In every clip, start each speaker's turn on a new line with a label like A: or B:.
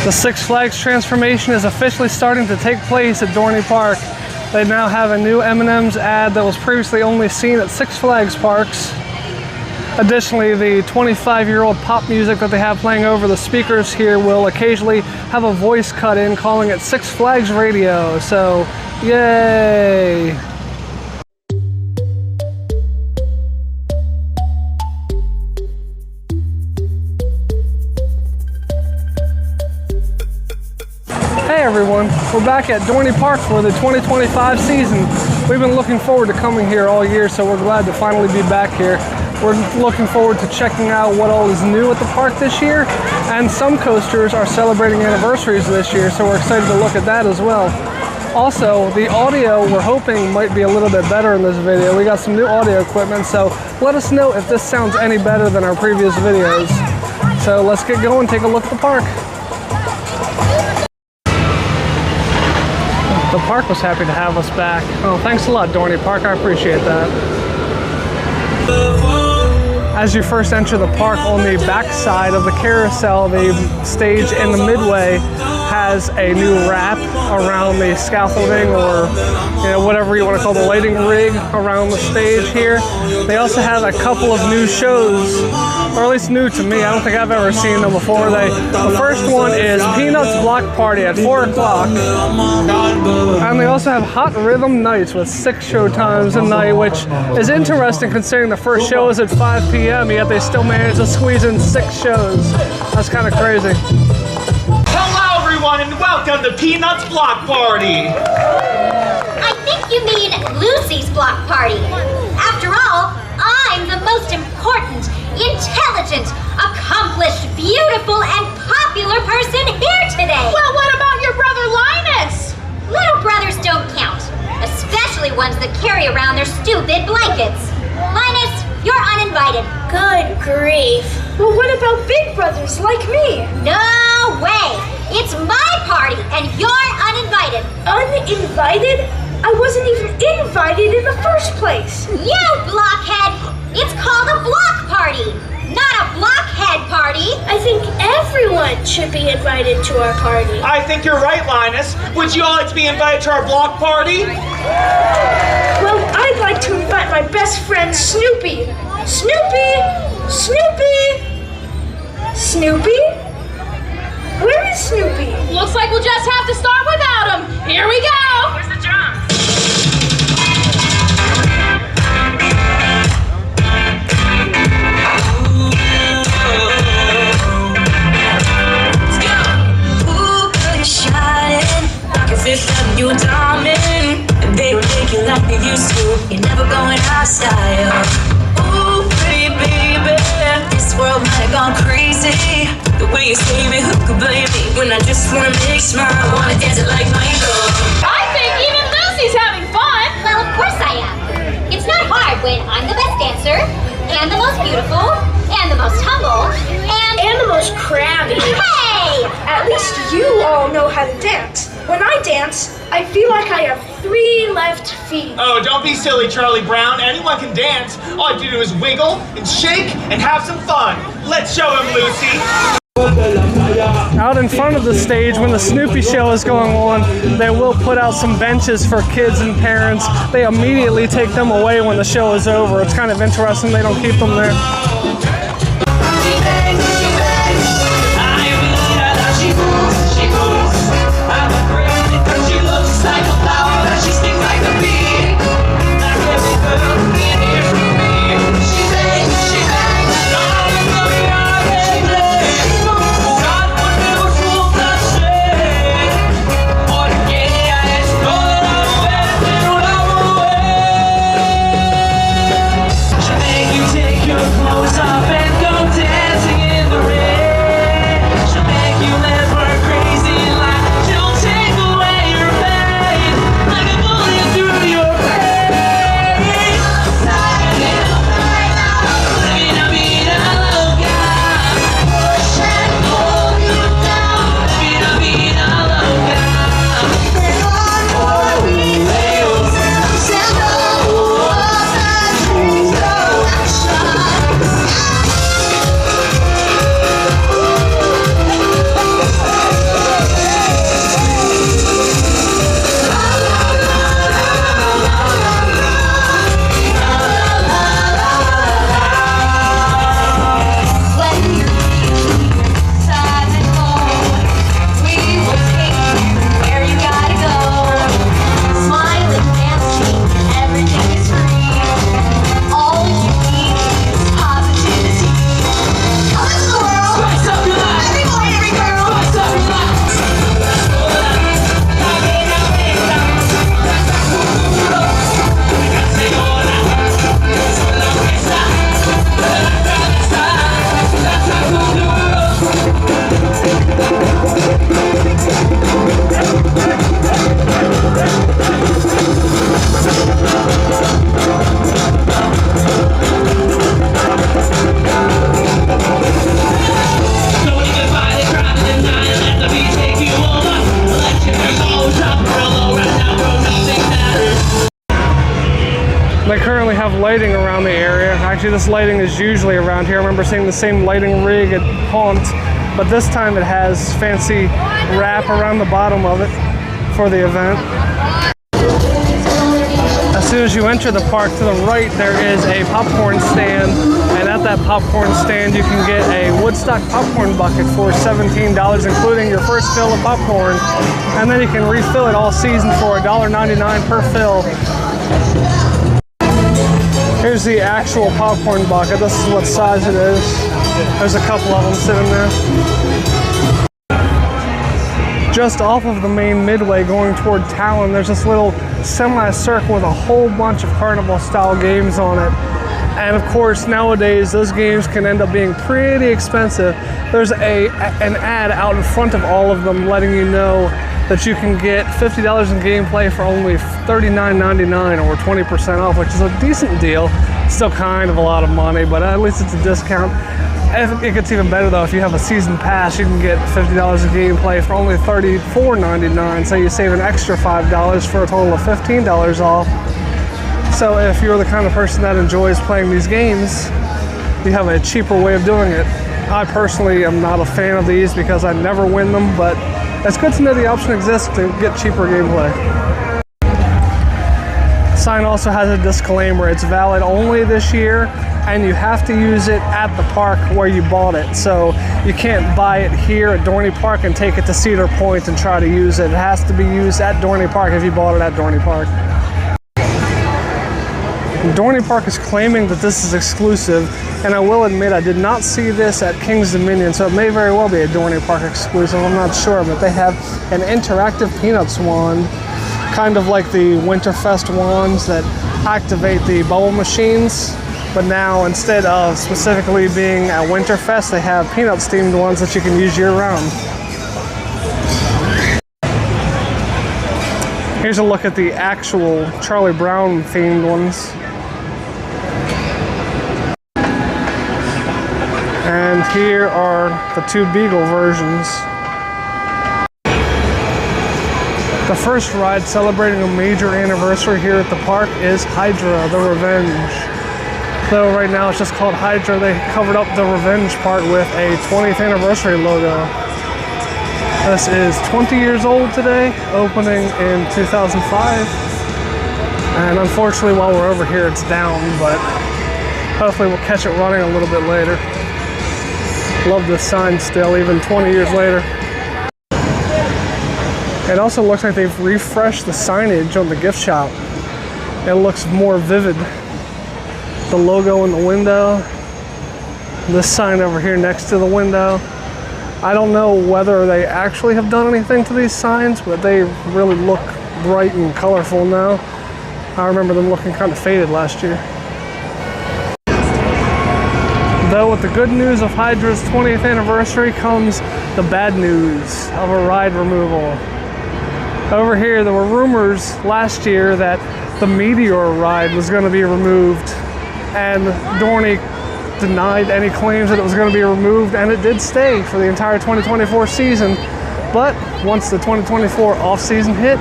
A: The Six Flags transformation is officially starting to take place at Dorney Park. They now have a new M&M's ad that was previously only seen at Six Flags parks. Additionally, the 25-year-old pop music that they have playing over the speakers here will occasionally have a voice cut in calling it Six Flags Radio. So, yay! Hey everyone, we're back at Dorney Park for the 2025 season. We've been looking forward to coming here all year, so we're glad to finally be back here. We're looking forward to checking out what all is new at the park this year, and some coasters are celebrating anniversaries this year, so we're excited to look at that as well. Also, the audio we're hoping might be a little bit better in this video. We got some new audio equipment, so let us know if this sounds any better than our previous videos. So let's get going, take a look at the park. The park was happy to have us back. Oh, thanks a lot, Dorney Park. I appreciate that. As you first enter the park, on the back side of the carousel, the stage in the midway has a new wrap around the scaffolding, or whatever you want to call the lighting rig around the stage here. They also have a couple of new shows, or at least new to me. I don't think I've ever seen them before. The first one is Peanuts Block Party at 4 o'clock. And they also have Hot Rhythm Nights with 6 show times a night, which is interesting considering the first show is at 5 p.m., yet they still managed to squeeze in 6 shows. That's kind of crazy.
B: Hello everyone and welcome to Peanuts Block Party!
C: I think you mean Lucy's Block Party. After all, I'm the most important, intelligent, accomplished, beautiful, and popular person here today.
D: Well, what about your brother Linus?
C: Little brothers don't count, especially ones that carry around their stupid blankets. Linus, you're uninvited.
D: Good grief. Well, what about big brothers like me?
C: No way! It's my party, and you're uninvited.
D: Uninvited? I wasn't even invited in the first place.
C: You blockhead! It's called a block party, not a blockhead party.
D: I think everyone should be invited to our party.
B: I think you're right, Linus. Would you all like to be invited to our block party?
D: Well, I'd like to invite my best friend Snoopy. Snoopy! Snoopy! Snoopy? Where is Snoopy?
E: Looks like we'll just have to start without him. Here we go. Where's the drum?
F: You a diamond, and they take you like they used to. You're never going out of style. Ooh, pretty baby, this world might have gone crazy. The way you say me, who could blame me? When I just wanna make you smile, I wanna dance it like Michael.
E: I think even Lucy's having fun.
C: Well, of course I am. It's not hard when I'm the best dancer, and the most beautiful, and the most humble,
D: And the most crabby.
C: Hey!
D: At least you all know how to dance. When I dance, I feel like I have 3 left feet.
B: Oh, don't be silly, Charlie Brown. Anyone can dance. All I have to do is wiggle and shake and have some fun. Let's show him, Lucy.
A: Out in front of the stage, when the Snoopy show is going on, they will put out some benches for kids and parents. They immediately take them away when the show is over. It's kind of interesting they don't keep them there.
F: Take your clothes
A: have lighting around the area. Actually, this lighting is usually around here. I remember seeing the same lighting rig at Haunt, but this time it has fancy wrap around the bottom of it for the event. As soon as you enter the park, to the right there is a popcorn stand, and at that popcorn stand you can get a Woodstock popcorn bucket for $17, including your first fill of popcorn, and then you can refill it all season for $1.99 per fill. Here's the actual popcorn bucket. This is what size it is. There's a couple of them sitting there. Just off of the main midway going toward Talon, there's this little semicircle with a whole bunch of carnival style games on it. And of course, nowadays those games can end up being pretty expensive. There's an ad out in front of all of them letting you know that you can get $50 in gameplay for only $39.99 or 20% off, which is a decent deal. Still kind of a lot of money, but at least it's a discount. It gets even better though if you have a season pass. You can get $50 in gameplay for only $34.99, so you save an extra $5 for a total of $15 off. So if you're the kind of person that enjoys playing these games, you have a cheaper way of doing it. I personally am not a fan of these because I never win them, but it's good to know the option exists to get cheaper gameplay. The sign also has a disclaimer. It's valid only this year, and you have to use it at the park where you bought it. So you can't buy it here at Dorney Park and take it to Cedar Point and try to use it. It has to be used at Dorney Park if you bought it at Dorney Park. Dorney Park is claiming that this is exclusive, and I will admit I did not see this at King's Dominion, so it may very well be a Dorney Park exclusive. I'm not sure, but they have an interactive Peanuts wand, kind of like the Winterfest wands that activate the bubble machines. But now, instead of specifically being at Winterfest, they have Peanuts themed ones that you can use year round. Here's a look at the actual Charlie Brown themed ones. And here are the two Beagle versions. The first ride celebrating a major anniversary here at the park is Hydra, the Revenge. Though right now it's just called Hydra, they covered up the Revenge part with a 20th anniversary logo. This is 20 years old today, opening in 2005. And unfortunately while we're over here it's down, but hopefully we'll catch it running a little bit later. Love this sign still, even 20 years later. It also looks like they've refreshed the signage on the gift shop. It looks more vivid. The logo in the window, this sign over here next to the window. I don't know whether they actually have done anything to these signs, but they really look bright and colorful now. I remember them looking kind of faded last year. Though with the good news of Hydra's 20th anniversary comes the bad news of a ride removal. Over here there were rumors last year that the Meteor ride was going to be removed, and Dorney denied any claims that it was going to be removed, and it did stay for the entire 2024 season. But once the 2024 off-season hit,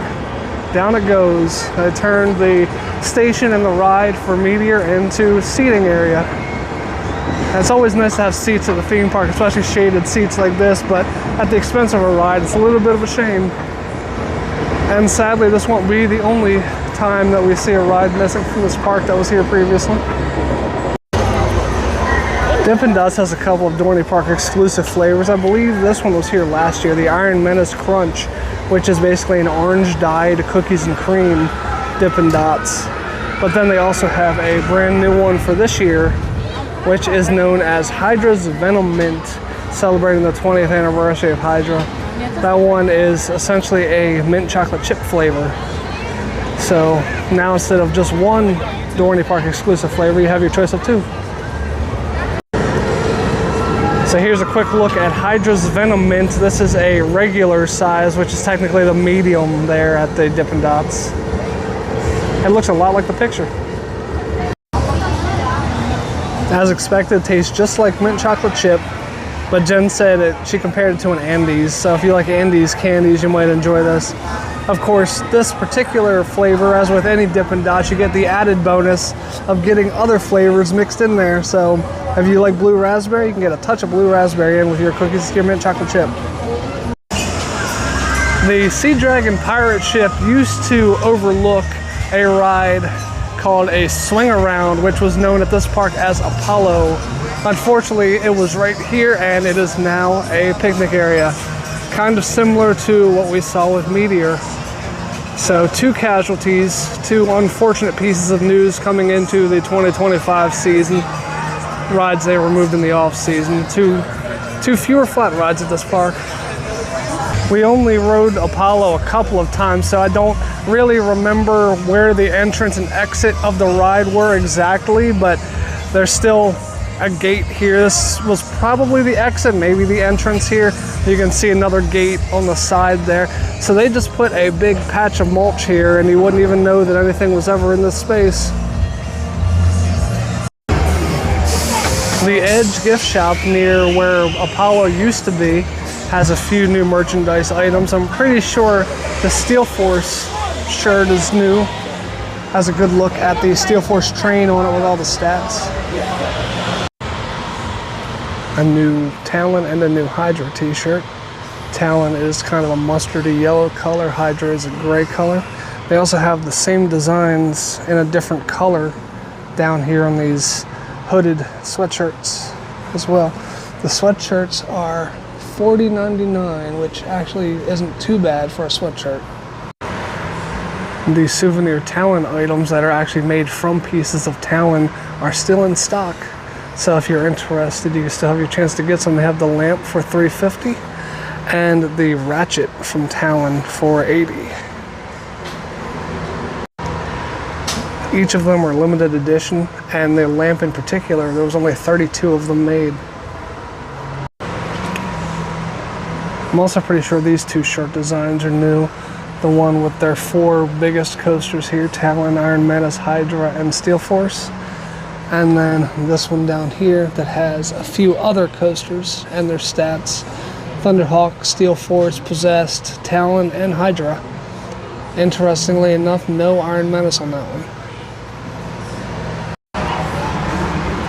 A: down it goes. They turned the station and the ride for Meteor into seating area. And it's always nice to have seats at the theme park, especially shaded seats like this, but at the expense of a ride, it's a little bit of a shame. And sadly, this won't be the only time that we see a ride missing from this park that was here previously. Dippin' Dots has a couple of Dorney Park exclusive flavors. I believe this one was here last year, the Iron Menace Crunch, which is basically an orange dyed cookies and cream Dippin' Dots. But then they also have a brand new one for this year, which is known as Hydra's Venom Mint, celebrating the 20th anniversary of Hydra. That one is essentially a mint chocolate chip flavor. So now instead of just one Dorney Park exclusive flavor, you have your choice of two. So here's a quick look at Hydra's Venom Mint. This is a regular size, which is technically the medium there at the Dippin' Dots. It looks a lot like the picture. As expected, it tastes just like mint chocolate chip, but Jen said she compared it to an Andes. So if you like Andes candies, you might enjoy this. Of course, this particular flavor, as with any Dippin' Dots, you get the added bonus of getting other flavors mixed in there. So if you like blue raspberry, you can get a touch of blue raspberry in with your cookies and cream mint chocolate chip. The Sea Dragon pirate ship used to overlook a ride called a swing around, which was known at this park as Apollo. Unfortunately, it was right here and it is now a picnic area. Kind of similar to what we saw with Meteor. So 2 casualties, 2 unfortunate pieces of news coming into the 2025 season. Rides they removed in the off season. Two fewer flat rides at this park. We only rode Apollo a couple of times, so I don't really remember where the entrance and exit of the ride were exactly, but there's still a gate here. This was probably the exit, maybe the entrance here. You can see another gate on the side there. So they just put a big patch of mulch here and you wouldn't even know that anything was ever in this space. The Edge gift shop near where Apollo used to be has a few new merchandise items. I'm pretty sure the Steel Force shirt is new. Has a good look at the Steel Force train on it with all the stats. A new Talon and a new Hydra t-shirt. Talon is kind of a mustardy yellow color, Hydra is a gray color. They also have the same designs in a different color down here on these hooded sweatshirts as well. The sweatshirts are $40.99, which actually isn't too bad for a sweatshirt. The souvenir Talon items that are actually made from pieces of Talon are still in stock. So if you're interested, you can still have your chance to get some. They have the lamp for $3.50 and the ratchet from Talon for $80. Each of them are limited edition, and the lamp in particular, there was only 32 of them made. I'm also pretty sure these 2 shirt designs are new. The one with their 4 biggest coasters here, Talon, Iron Menace, Hydra, and Steel Force. And then this one down here that has a few other coasters and their stats. Thunderhawk, Steel Force, Possessed, Talon, and Hydra. Interestingly enough, no Iron Menace on that one.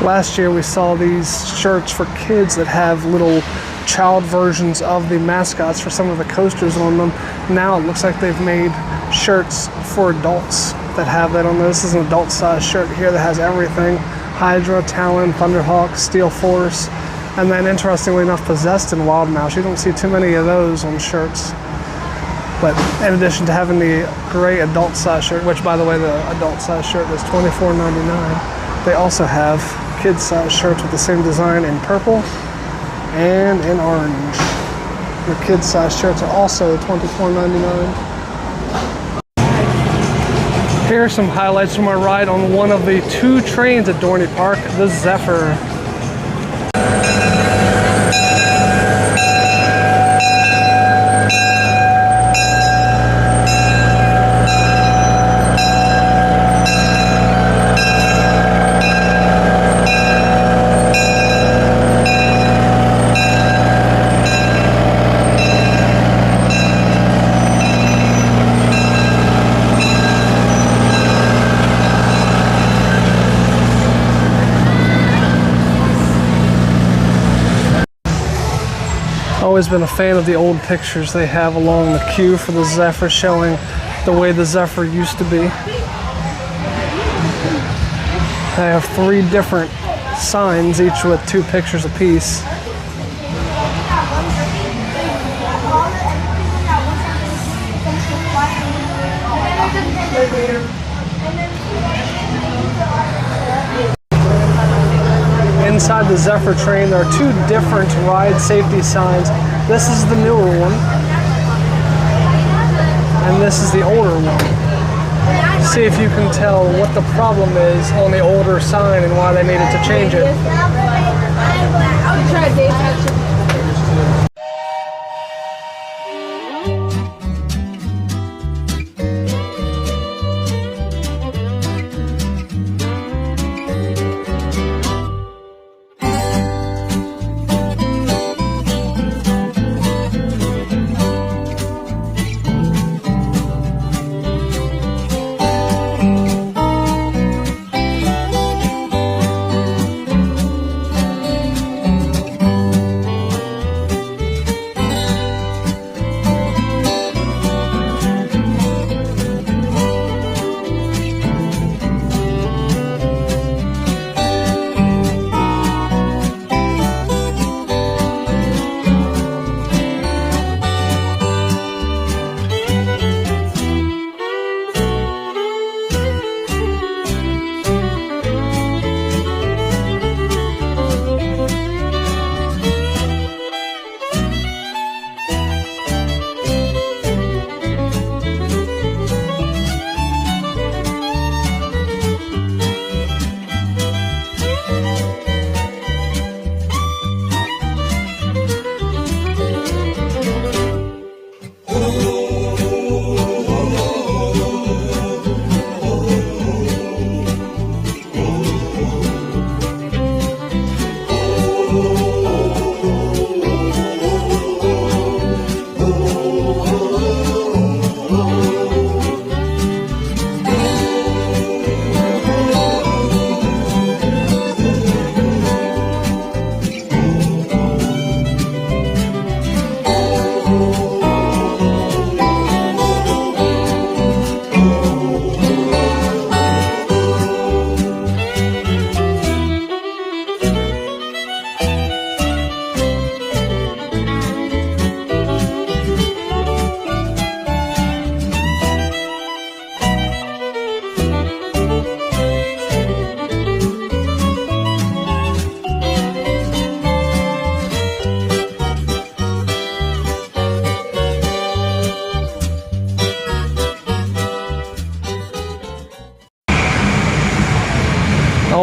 A: Last year we saw these shirts for kids that have little child versions of the mascots for some of the coasters on them. Now it looks like they've made shirts for adults that have that on there. This is an adult size shirt here that has everything. Hydra, Talon, Thunderhawk, Steel Force, and then interestingly enough, Possessed and Wild Mouse. You don't see too many of those on shirts. But in addition to having the gray adult size shirt, which by the way, the adult size shirt is $24.99, they also have kid size shirts with the same design in purple and in orange. The kid size shirts are also $24.99. Here are some highlights from our ride on one of the 2 trains at Dorney Park, the Zephyr. Always been a fan of the old pictures they have along the queue for the Zephyr, showing the way the Zephyr used to be. They have 3 different signs, each with 2 pictures apiece. Inside the Zephyr train, there are 2 different ride safety signs. This is the newer one, and this is the older one. See if you can tell what the problem is on the older sign and why they needed to change it.
E: I'll try Dave.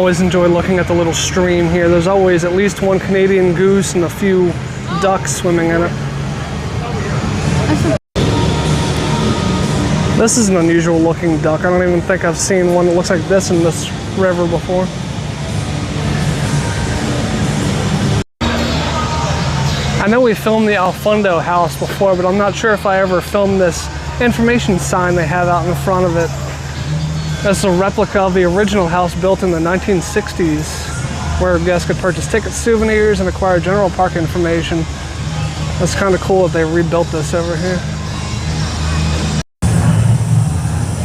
A: always enjoy looking at the little stream here. There's always at least one Canadian goose and a few ducks swimming in it. This is an unusual looking duck. I don't even think I've seen one that looks like this in this river before. I know we filmed the Alfundo house before, but I'm not sure if I ever filmed this information sign they have out in front of it. That's a replica of the original house built in the 1960s, where guests could purchase tickets, souvenirs, and acquire general park information. That's kind of cool that they rebuilt this over here.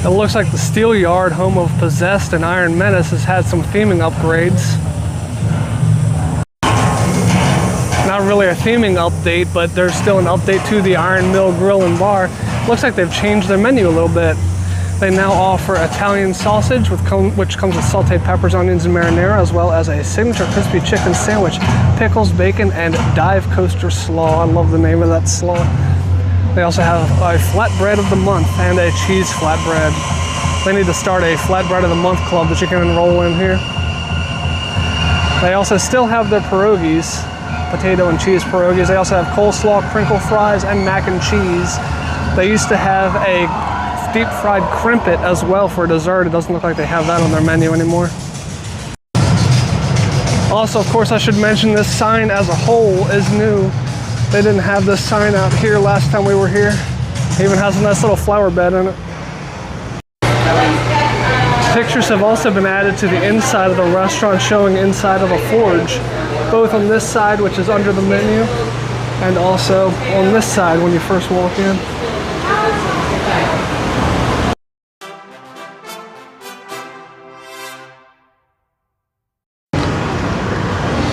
A: It looks like the Steel Yard, home of Possessed and Iron Menace, has had some theming upgrades. Not really a theming update, but there's still an update to the Iron Mill Grill and Bar. Looks like they've changed their menu a little bit. They now offer Italian sausage, which comes with sauteed peppers, onions, and marinara, as well as a signature crispy chicken sandwich, pickles, bacon, and dive coaster slaw. I love the name of that slaw. They also have a flatbread of the month and a cheese flatbread. They need to start a flatbread of the month club that you can enroll in here. They also still have their pierogies, potato and cheese pierogies. They also have coleslaw, crinkle fries, and mac and cheese. They used to have a deep fried crimpet as well for dessert. It doesn't look like they have that on their menu anymore. Also, of course, I should mention this sign as a whole is new. They didn't have this sign out here last time we were here. It even has a nice little flower bed in it. Pictures have also been added to the inside of the restaurant showing inside of a forge, both on this side, which is under the menu, and also on this side when you first walk in.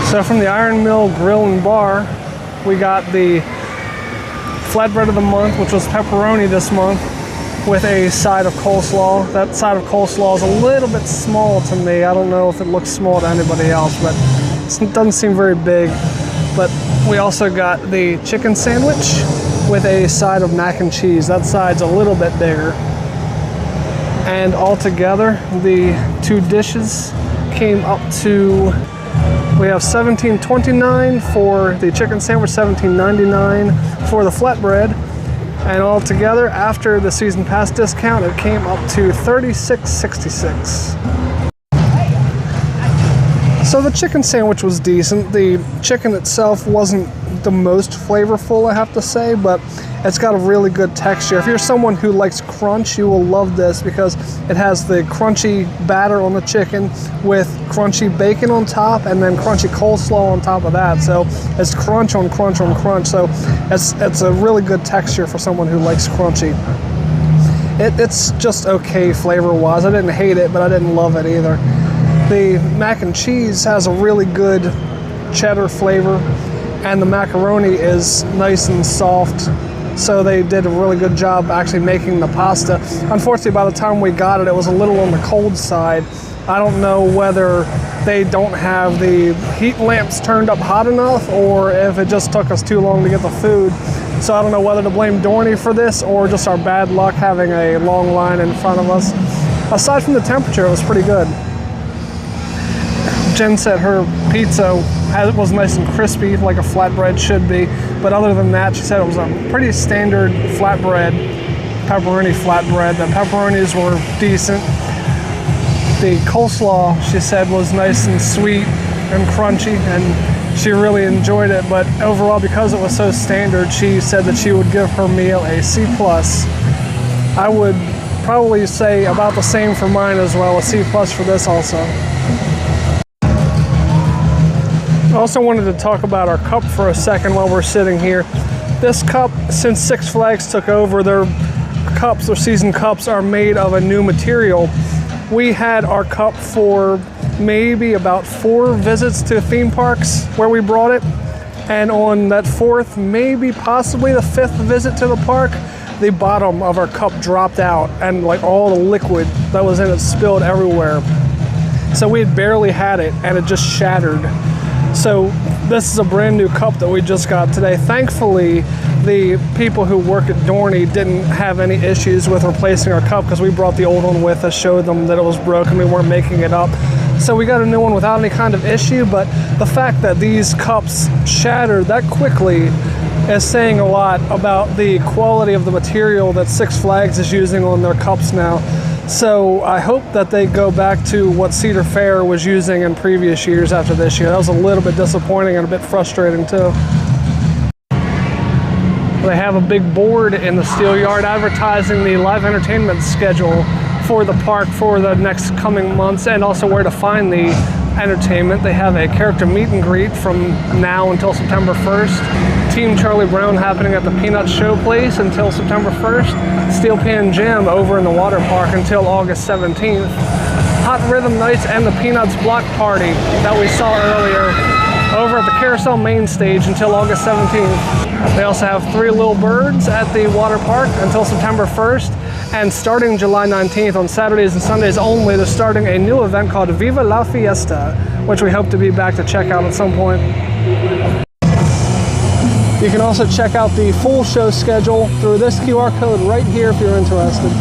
A: So from the Iron Mill Grill and Bar, we got the flatbread of the month, which was pepperoni this month, with a side of coleslaw. That side of coleslaw is a little bit small to me. I don't know if it looks small to anybody else, but it doesn't seem very big. But we also got the chicken sandwich with a side of mac and cheese. That side's a little bit bigger. And altogether, the two dishes came up to, we have $17.29 for the chicken sandwich, $17.99 for the flatbread. And altogether, after the season pass discount, it came up to $36.66. So the chicken sandwich was decent. The chicken itself wasn't the most flavorful, I have to say, but it's got a really good texture. If you're someone who likes crunch, you will love this because it has the crunchy batter on the chicken with crunchy bacon on top and then crunchy coleslaw on top of that. So it's crunch on crunch on crunch. So it's a really good texture for someone who likes crunchy. It's just okay flavor-wise. I didn't hate it, but I didn't love it either. The mac and cheese has a really good cheddar flavor, and the macaroni is nice and soft. So they did a really good job actually making the pasta. Unfortunately, by the time we got it, it was a little on the cold side. I don't know whether they don't have the heat lamps turned up hot enough or if it just took us too long to get the food. So I don't know whether to blame Dorney for this or just our bad luck having a long line in front of us. Aside from the temperature, it was pretty good. Jen said her pizza was nice and crispy, like a flatbread should be. But other than that, she said it was a pretty standard flatbread, pepperoni flatbread. The pepperonis were decent. The coleslaw, she said, was nice and sweet and crunchy, and she really enjoyed it. But overall, because it was so standard, she said that she would give her meal a C+. I would probably say about the same for mine as well, a C+ for this also. I also wanted to talk about our cup for a second while we're sitting here. This cup, since Six Flags took over, their cups, their season cups, are made of a new material. We had our cup for maybe about 4 visits to theme parks where we brought it. And on that 4th, maybe possibly the 5th visit to the park, the bottom of our cup dropped out and like all the liquid that was in it spilled everywhere. So we had barely had it and it just shattered. So this is a brand new cup that we just got today. Thankfully, the people who work at Dorney didn't have any issues with replacing our cup because we brought the old one with us, showed them that it was broken, we weren't making it up. So we got a new one without any kind of issue, but the fact that these cups shattered that quickly is saying a lot about the quality of the material that Six Flags is using on their cups now. So I hope that they go back to what Cedar Fair was using in previous years after this year. That was a little bit disappointing and a bit frustrating too. They have a big board in the steel yard advertising the live entertainment schedule for the park for the next coming months, and also where to find the entertainment. They have a character meet and greet from now until September 1st. Team Charlie Brown happening at the Peanuts Show Place until September 1st. Steel Pan Jam over in the water park until August 17th. Hot Rhythm Nights and the Peanuts Block Party that we saw earlier over at the Carousel Main Stage until August 17th. They also have Three Little Birds at the water park until September 1st. And starting July 19th on Saturdays and Sundays only, they're starting a new event called Viva La Fiesta, which we hope to be back to check out at some point. You can also check out the full show schedule through this QR code right here if you're interested.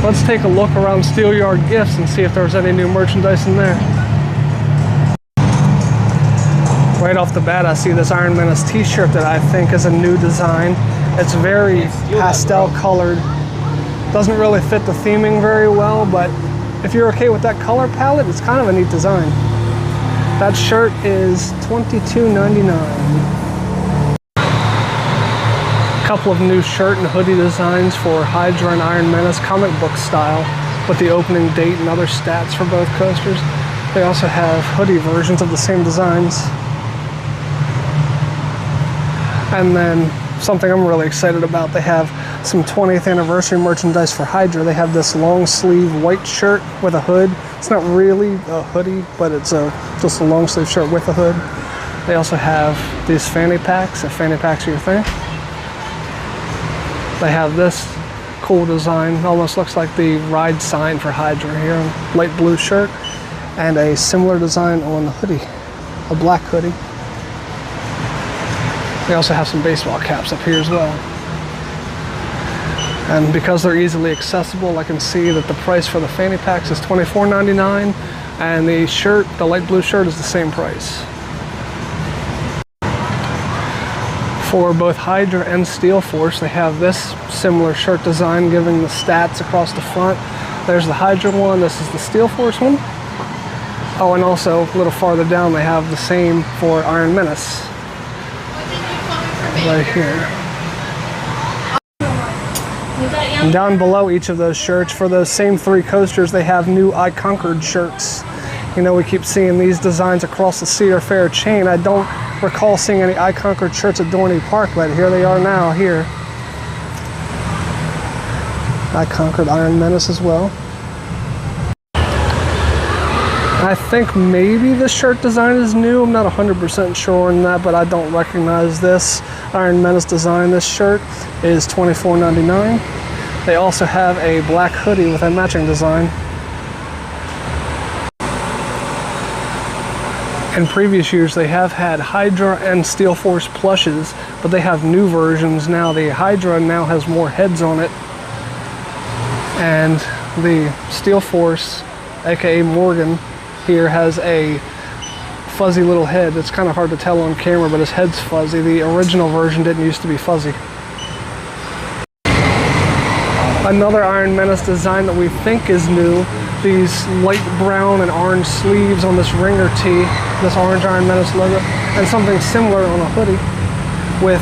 A: Let's take a look around Steelyard Gifts and see if there's any new merchandise in there. Right off the bat, I see this Iron Menace t-shirt that I think is a new design. It's very pastel colored. Doesn't really fit the theming very well, but if you're okay with that color palette, it's kind of a neat design. That shirt is $22.99. A couple of new shirt and hoodie designs for Hydra and Iron Menace, comic book style, with the opening date and other stats for both coasters. They also have hoodie versions of the same designs. And then something I'm really excited about, they have some 20th anniversary merchandise for Hydra. They have this long sleeve white shirt with a hood. It's not really a hoodie, but it's just a long sleeve shirt with a hood. They also have these fanny packs, if fanny packs are your thing. They have this cool design, almost looks like the ride sign for Hydra here, light blue shirt, and a similar design on the hoodie, a black hoodie. They also have some baseball caps up here as well. And because they're easily accessible, I can see that the price for the fanny packs is $24.99, and the shirt, the light blue shirt, is the same price. For both Hydra and Steel Force, they have this similar shirt design giving the stats across the front. There's the Hydra one, this is the Steel Force one. Oh, and also a little farther down, they have the same for Iron Menace. Right here. And down below each of those shirts, for those same three coasters, they have new I Conquered shirts. You know, we keep seeing these designs across the Cedar Fair chain. I don't recall seeing any I Conquered shirts at Dorney Park, but here they are now here. I Conquered Iron Menace as well. I think maybe the shirt design is new. I'm not 100% sure on that, but I don't recognize this Iron Menace design. This shirt is $24.99. They also have a black hoodie with a matching design. In previous years, they have had Hydra and Steel Force plushes, but they have new versions now. The Hydra now has more heads on it, and the Steel Force, aka Morgan, here has a fuzzy little head. It's kind of hard to tell on camera, but his head's fuzzy. The original version didn't used to be fuzzy. Another Iron Menace design that we think is new, these light brown and orange sleeves on this ringer tee, this orange Iron Menace logo, and something similar on a hoodie with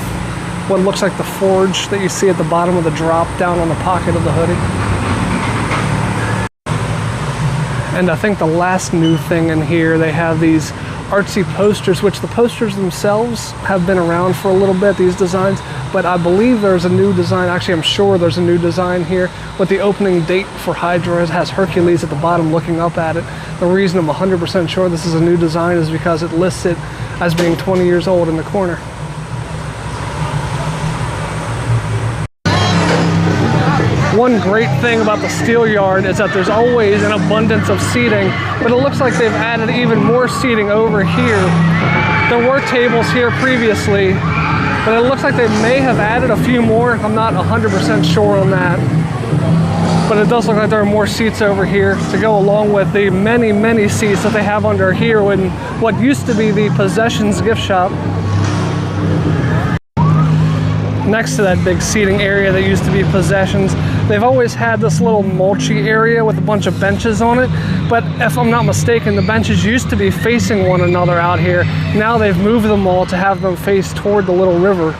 A: what looks like the forge that you see at the bottom of the drop down on the pocket of the hoodie. And I think the last new thing in here, they have these artsy posters, which the posters themselves have been around for a little bit, these designs, but I believe there's a new design. Actually, I'm sure there's a new design here with the opening date for Hydra. It has Hercules at the bottom looking up at it. The reason I'm 100% sure this is a new design is because it lists it as being 20 years old in the corner. One great thing about the Steel Yard is that there's always an abundance of seating, but it looks like they've added even more seating over here. There were tables here previously, but it looks like they may have added a few more. I'm not 100% sure on that. But it does look like there are more seats over here to go along with the many, many seats that they have under here in what used to be the Possessions gift shop. Next to that big seating area that used to be Possessions, they've always had this little mulchy area with a bunch of benches on it. But if I'm not mistaken, the benches used to be facing one another out here. Now they've moved them all to have them face toward the little river,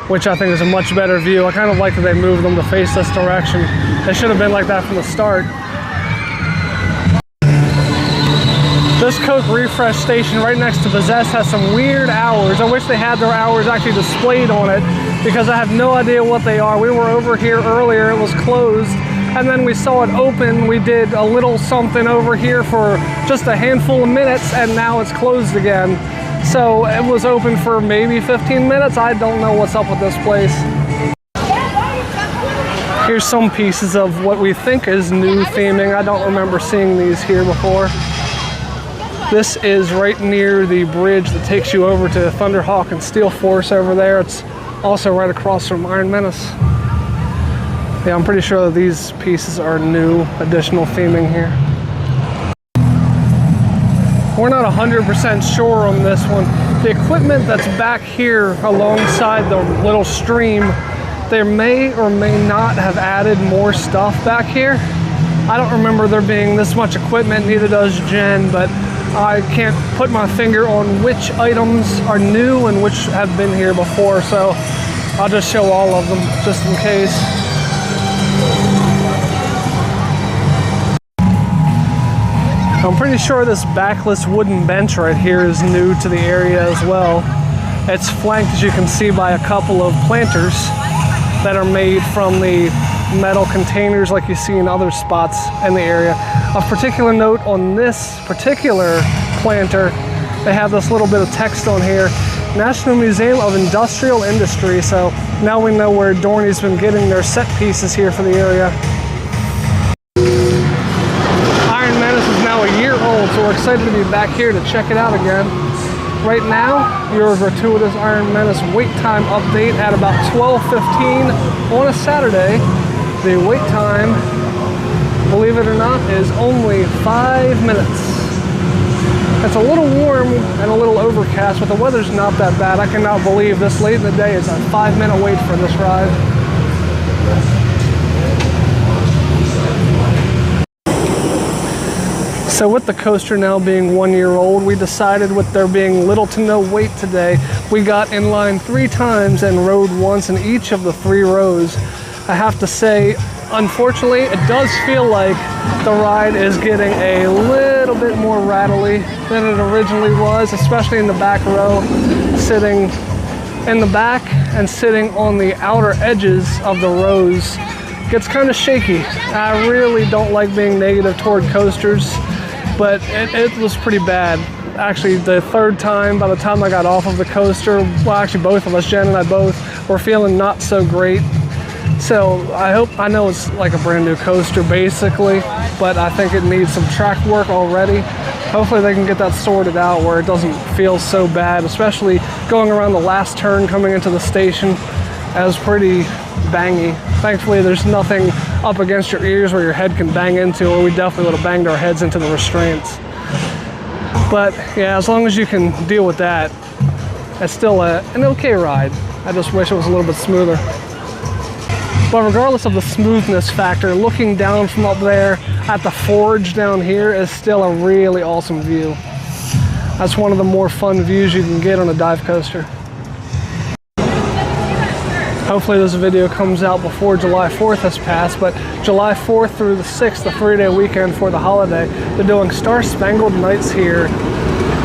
A: which I think is a much better view. I kind of like that they moved them to face this direction. They should have been like that from the start. This Coke refresh station right next to Possess has some weird hours. I wish they had their hours actually displayed on it because I have no idea what they are. We were over here earlier, it was closed, and then we saw it open. We did a little something over here for just a handful of minutes, and now it's closed again. So it was open for maybe 15 minutes. I don't know what's up with this place. Here's some pieces of what we think is new theming. I don't remember seeing these here before. This is right near the bridge that takes you over to Thunderhawk and Steel Force over there. It's also right across from Iron Menace. Yeah, I'm pretty sure that these pieces are new, additional theming here. We're not 100% sure on this one. The equipment that's back here alongside the little stream, they may or may not have added more stuff back here. I don't remember there being this much equipment, neither does Jen, but I can't put my finger on which items are new and which have been here before, so I'll just show all of them just in case. I'm pretty sure this backless wooden bench right here is new to the area as well. It's flanked, as you can see, by a couple of planters that are made from the metal containers like you see in other spots in the area. Of particular note on this particular planter, they have this little bit of text on here, National Museum of Industrial Industry. So now we know where Dorney's been getting their set pieces here for the area. Iron Menace is now a year old, so we're excited to be back here to check it out again. Right now, your gratuitous Iron Menace wait time update at about 12:15 on a Saturday. The wait time, believe it or not, is only 5 minutes. It's a little warm and a little overcast, but the weather's not that bad. I cannot believe this late in the day is a 5-minute wait for this ride. So with the coaster now being 1 year old, we decided with there being little to no wait today, we got in line 3 times and rode once in each of the 3 rows. I have to say, unfortunately, it does feel like the ride is getting a little bit more rattly than it originally was, especially in the back row. Sitting in the back and sitting on the outer edges of the rows gets kind of shaky. I really don't like being negative toward coasters, but it was pretty bad. Actually, the 3rd time, by the time I got off of the coaster, well, actually both of us, Jen and I both, were feeling not so great. So I know it's like a brand new coaster basically, but I think it needs some track work already. Hopefully they can get that sorted out where it doesn't feel so bad, especially going around the last turn coming into the station. That was pretty bangy. Thankfully there's nothing up against your ears where your head can bang into, or we definitely would have banged our heads into the restraints. But yeah, as long as you can deal with that, it's still an okay ride. I just wish it was a little bit smoother. But regardless of the smoothness factor, looking down from up there at the forge down here is still a really awesome view. That's one of the more fun views you can get on a dive coaster. Hopefully this video comes out before July 4th has passed, but July 4th through the 6th, the 3-day weekend for the holiday, they're doing Star Spangled Nights here.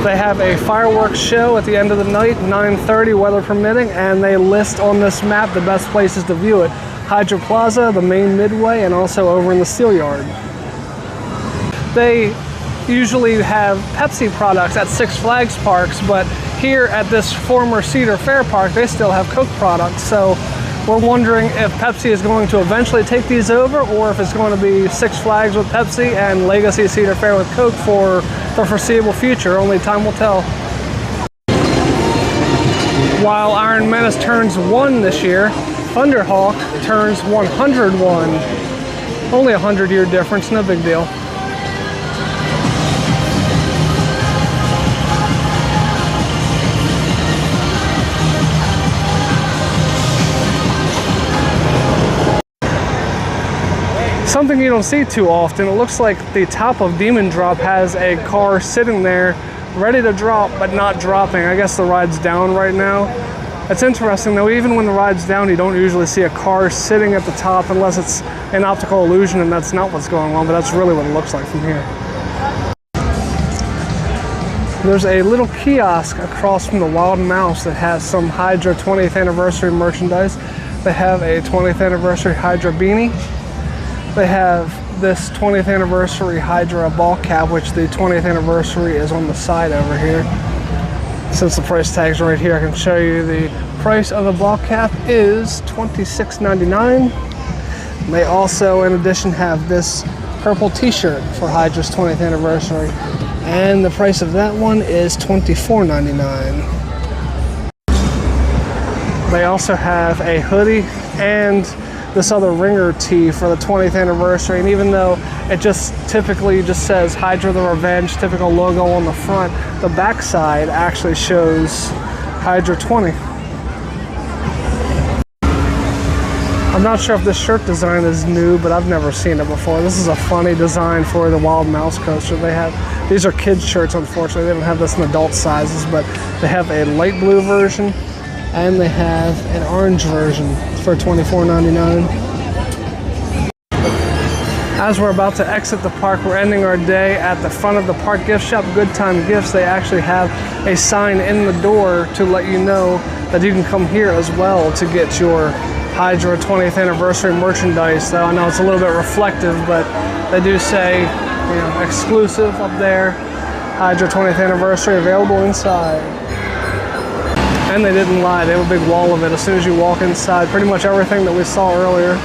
A: They have a fireworks show at the end of the night, 9:30 weather permitting, and they list on this map the best places to view it. Hydro Plaza, the main midway, and also over in the Steel Yard. They usually have Pepsi products at Six Flags parks, but here at this former Cedar Fair park, they still have Coke products. So we're wondering if Pepsi is going to eventually take these over, or if it's going to be Six Flags with Pepsi and Legacy Cedar Fair with Coke for the foreseeable future. Only time will tell. While Iron Menace turns 1 this year, Thunderhawk turns 101. Only a 100-year difference, no big deal. Something you don't see too often, it looks like the top of Demon Drop has a car sitting there ready to drop but not dropping. I guess the ride's down right now. It's interesting though, even when the ride's down, you don't usually see a car sitting at the top unless it's an optical illusion, and that's not what's going on, but that's really what it looks like from here. There's a little kiosk across from the Wild Mouse that has some Hydra 20th anniversary merchandise. They have a 20th anniversary Hydra beanie. They have this 20th anniversary Hydra ball cap, which the 20th anniversary is on the side over here. Since the price tag's right here, I can show you the price of the ball cap is $26.99. They also, in addition, have this purple t-shirt for Hydra's 20th anniversary, and the price of that one is $24.99. They also have a hoodie and this other ringer tee for the 20th anniversary, and even though it just typically just says Hydra the Revenge, typical logo on the front, the back side actually shows Hydra 20. I'm not sure if this shirt design is new, but I've never seen it before. This is a funny design for the Wild Mouse coaster. They have, these are kids shirts, unfortunately. They don't have this in adult sizes, but they have a light blue version and they have an orange version for $24.99. As we're about to exit the park, we're ending our day at the front of the park gift shop, Good Time Gifts. They actually have a sign in the door to let you know that you can come here as well to get your Hydra 20th anniversary merchandise. Though I know it's a little bit reflective, but they do say, you know, exclusive up there, Hydra 20th anniversary available inside. And they didn't lie, they have a big wall of it as soon as you walk inside. Pretty much everything that we saw earlier,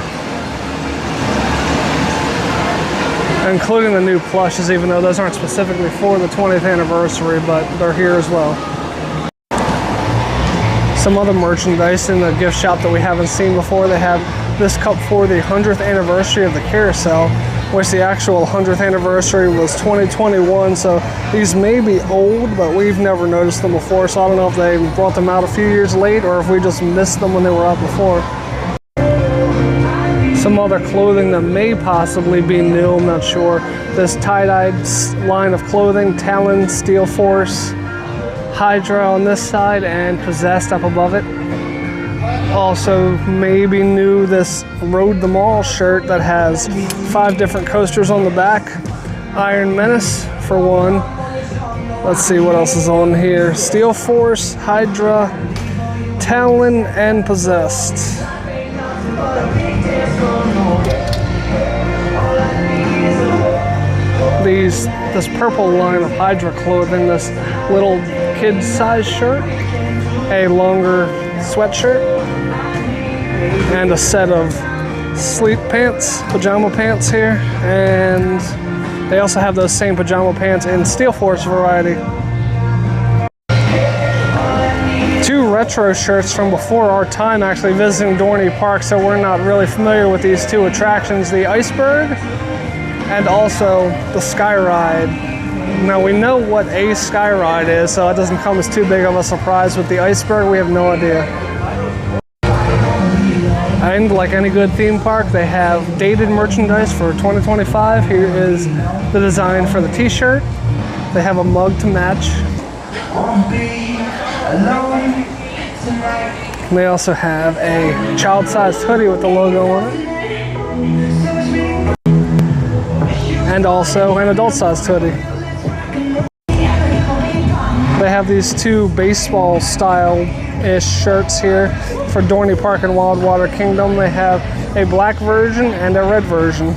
A: including the new plushes, even though those aren't specifically for the 20th anniversary, but they're here as well. Some other merchandise in the gift shop that we haven't seen before. They have this cup for the 100th anniversary of the carousel, which the actual 100th anniversary was 2021, so these may be old, but we've never noticed them before, so I don't know if they brought them out a few years late or if we just missed them when they were out before. Some other clothing that may possibly be new, I'm not sure. This tie-dyed line of clothing, Talon, Steel Force, Hydra on this side, and Possessed up above it. Also maybe new, this Road the Mall shirt that has 5 different coasters on the back. Iron Menace for one. Let's see what else is on here. Steel Force, Hydra, Talon, and Possessed. This purple line of Hydra clothing, this little kid size shirt, a longer sweatshirt, and a set of sleep pants, pajama pants here, and they also have those same pajama pants in Steel Force variety. 2 retro shirts from before our time actually visiting Dorney Park, so we're not really familiar with these 2 attractions, the Iceberg and also the Sky Ride. Now we know what a Sky Ride is, so it doesn't come as too big of a surprise. With the Iceberg, we have no idea. And like any good theme park, they have dated merchandise for 2025. Here is the design for the t-shirt. They have a mug to match. And they also have a child-sized hoodie with the logo on it. And also an adult-sized hoodie. They have these 2 baseball style-ish shirts here for Dorney Park and Wildwater Kingdom. They have a black version and a red version.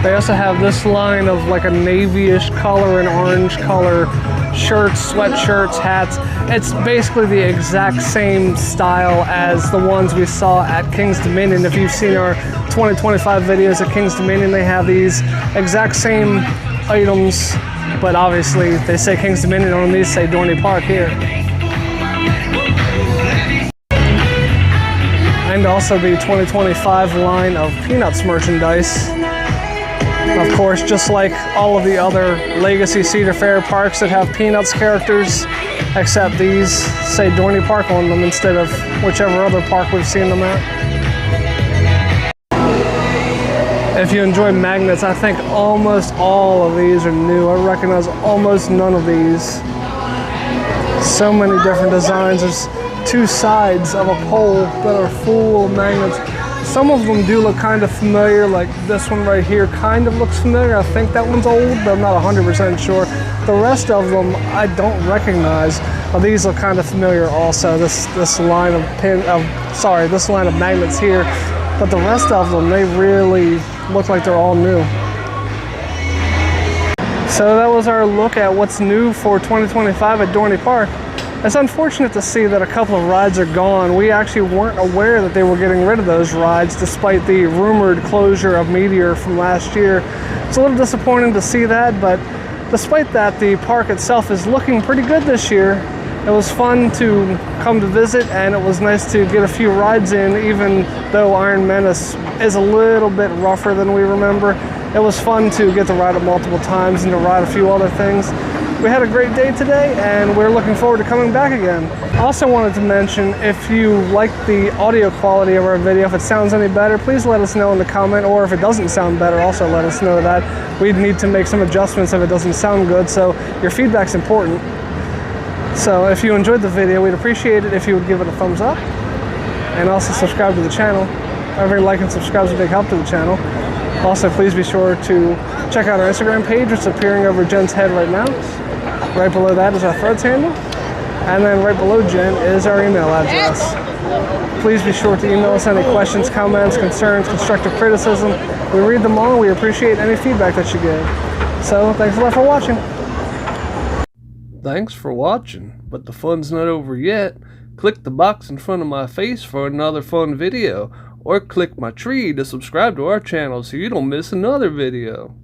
A: They also have this line of like a navy-ish color and orange color shirts, sweatshirts, hats. It's basically the exact same style as the ones we saw at King's Dominion. If you've seen our 2025 videos at King's Dominion, they have these exact same items, but obviously they say King's Dominion on these, say Dorney Park here. and also the 2025 line of Peanuts merchandise. Of course, just like all of the other Legacy Cedar Fair parks that have Peanuts characters, except these say Dorney Park on them instead of whichever other park we've seen them at. If you enjoy magnets, I think almost all of these are new. I recognize almost none of these. So many different designs. There's two sides of a pole that are full of magnets. Some of them do look kind of familiar, like this one right here kind of looks familiar. I think that one's old, but I'm not 100% sure. The rest of them I don't recognize. These look kind of familiar also. This line of this line of magnets here, but the rest of them, they really look like they're all new. So that was our look at what's new for 2025 at Dorney Park. It's unfortunate to see that a couple of rides are gone. We actually weren't aware that they were getting rid of those rides despite the rumored closure of Meteor from last year. It's a little disappointing to see that, but despite that, the park itself is looking pretty good this year. It was fun to come to visit, and it was nice to get a few rides in, even though Iron Menace is a little bit rougher than we remember. It was fun to get to ride it multiple times and to ride a few other things. We had a great day today, and we're looking forward to coming back again. Also wanted to mention, if you like the audio quality of our video, if it sounds any better, please let us know in the comment, or if it doesn't sound better, also let us know that. We'd need to make some adjustments if it doesn't sound good, so your feedback's important. So if you enjoyed the video, we'd appreciate it if you would give it a thumbs up, and also subscribe to the channel. Every like and subscribe is a big help to the channel. Also, please be sure to check out our Instagram page, which is appearing over Jen's head right now. Right below that is our Threads handle, and then right below Jen is our email address. Please be sure to email us any questions, comments, concerns, constructive criticism. We read them all, and we appreciate any feedback that you give. So, thanks a lot for watching. Thanks for watching, but the fun's not over yet. Click the box in front of my face for another fun video, or click my tree to subscribe to our channel so you don't miss another video.